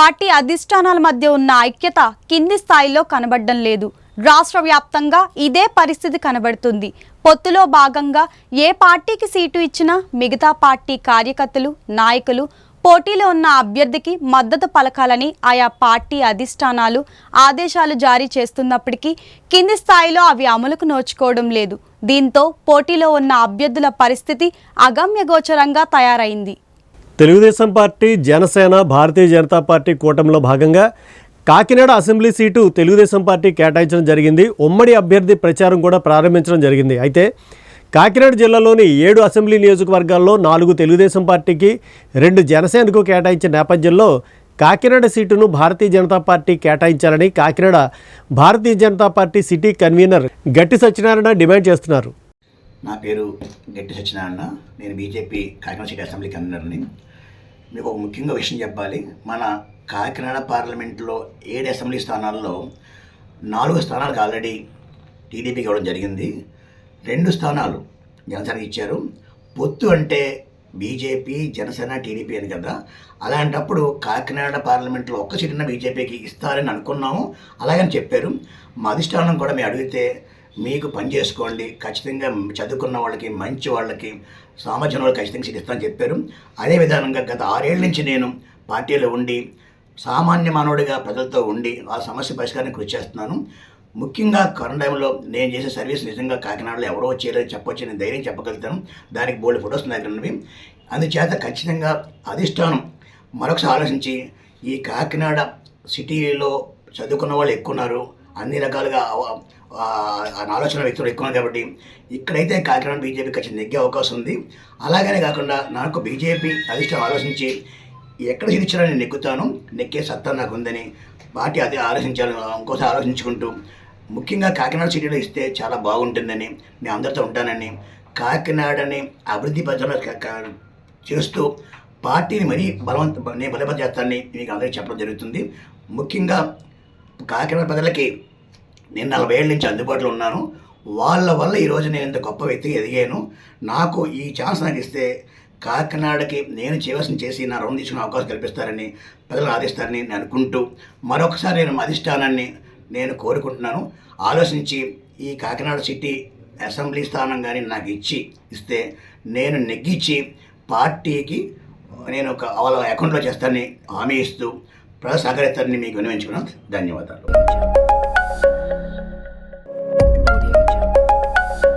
Party అధిష్టానాల మధ్య ఉన్న ఐక్యత కింది స్థాయిలో కనబడడం లేదు. రాష్ట్ర వ్యాప్తంగా ఇదే పరిస్థితి కనబడుతుంది. పొత్తులో భాగంగా ఏ పార్టీకి సీటు ఇచ్చినా మిగతా పార్టీ కార్యకర్తలు, నాయకులు పోటీలో ఉన్న అభ్యర్థికి మద్దతు పలకాలని ఆయా పార్టీ అధిష్టానాలు ఆదేశాలు జారీ చేస్తున్నప్పటికీ కింది స్థాయిలో అవి అమలుకు నోచుకోవడం లేదు. దీంతో పోటీలో ఉన్న అభ్యర్థుల పరిస్థితి అగమ్యగోచరంగా తయారైంది. తెలుగుదేశం పార్టీ, జనసేన, భారతీయ జనతా పార్టీ కూటమిలో భాగంగా Kakinada assembly seat Telugu Desam party కేటాయించడం జరిగింది. ఉమ్మడి అభ్యర్థి ప్రచారం కూడా ప్రారంభించడం జరిగింది. అయితే కాకినాడ జిల్లాలోని 7 అసెంబ్లీ నియోజకవర్గాల్లో 4 తెలుగుదేశం పార్టీకి, 2 జనసేనకు కేటాయించిన నేపథ్యంలో కాకినాడ సీటును భారతీయ జనతా పార్టీ కేటాయించాలని Kakinada Bharatiya Janata party city convener గట్టి సత్యనారాయణ డిమాండ్ చేస్తున్నారు. నా పేరు గట్టి సత్యనారాయణ. నేను బీజేపీ కాకినాడ సిటీ అసెంబ్లీ కన్వీనర్ని. మీకు ఒక ముఖ్యంగా విషయం చెప్పాలి. మన కాకినాడ పార్లమెంట్లో 7 అసెంబ్లీ స్థానాల్లో 4 స్థానాలకు ఆల్రెడీ టీడీపీకి ఇవ్వడం జరిగింది. 2 స్థానాలు జనసేనకి ఇచ్చారు. పొత్తు అంటే బీజేపీ, జనసేన, టీడీపీ అని కదా. అలాంటప్పుడు కాకినాడ పార్లమెంట్లో ఒక్క సీటున్న బీజేపీకి ఇస్తారని అనుకున్నాము. అలాగని చెప్పారు. మా అధిష్టానం కూడా మేము అడిగితే మీకు పని చేసుకోండి, ఖచ్చితంగా చదువుకున్న వాళ్ళకి, మంచి వాళ్ళకి, సామాజిక వాళ్ళకి ఖచ్చితంగా సీట్ ఇస్తామని చెప్పారు. అదే విధానంగా గత 6 ఏళ్ళ నుంచి నేను పార్టీలో ఉండి సామాన్య మానవుడిగా ప్రజలతో ఉండి ఆ సమస్య పరిష్కారానికి కృషి చేస్తున్నాను. ముఖ్యంగా కరోనా టైంలో నేను చేసే సర్వీస్ నిజంగా కాకినాడలో ఎవరో చేయలేదని చెప్పొచ్చు, నేను ధైర్యం చెప్పగలుగుతాను. దానికి బోల్డ్ ఫొటోస్ నా దగ్గర ఉన్నవి. అందుచేత ఖచ్చితంగా అధిష్టానం మరొకసారి ఆలోచించి ఈ కాకినాడ సిటీలో చదువుకున్న వాళ్ళు ఎక్కువ ఉన్నారు, అన్ని రకాలుగా ఆలోచన వ్యక్తులు ఎక్కువ ఉన్నారు. కాబట్టి ఇక్కడైతే కాకినాడ బీజేపీ ఖచ్చితంగా నెగ్గే అవకాశం ఉంది. అలాగనే కాకుండా నాకు బీజేపీ అధిష్టానం ఆలోచించి ఎక్కడ సీట్ ఇచ్చినా నేను నెగ్గుతాను, నెగ్గే సత్తా నాకు ఉందని పార్టీ అదే ఆలోచించాలి. ఇంకోసారి ఆలోచించుకుంటూ ముఖ్యంగా కాకినాడ సిటీలో ఇస్తే చాలా బాగుంటుందని, మేము అందరితో ఉంటానని, కాకినాడని అభివృద్ధి పథంలో చేస్తూ పార్టీని మరీ నేను బలపతి చేస్తానని మీకు అందరికీ చెప్పడం జరుగుతుంది. ముఖ్యంగా కాకినాడ ప్రజలకి నేను 40 ఏళ్ళ నుంచి అందుబాటులో ఉన్నాను. వాళ్ళ వల్ల ఈరోజు నేను ఇంత గొప్ప వ్యక్తిగా ఎదిగాను. నాకు ఈ ఛాన్స్ నాకు ఇస్తే కాకినాడకి నేను చేయవలసిన చేసి నా రుణం తీసుకునే అవకాశం కల్పిస్తారని, ప్రజలు ఆదేశిస్తారని నేను అనుకుంటూ మరొకసారి నేను అధిష్టానాన్ని నేను కోరుకుంటున్నాను. ఆలోచించి ఈ కాకినాడ సిటీ అసెంబ్లీ స్థానం కానీ నాకు ఇస్తే నేను నెగ్గించి పార్టీకి నేను వాళ్ళ అకౌంట్లో చేస్తానని హామీ ఇస్తూ ప్రజలు సహకరిస్తారని మీకు విన్నవించుకున్నాను. ధన్యవాదాలు.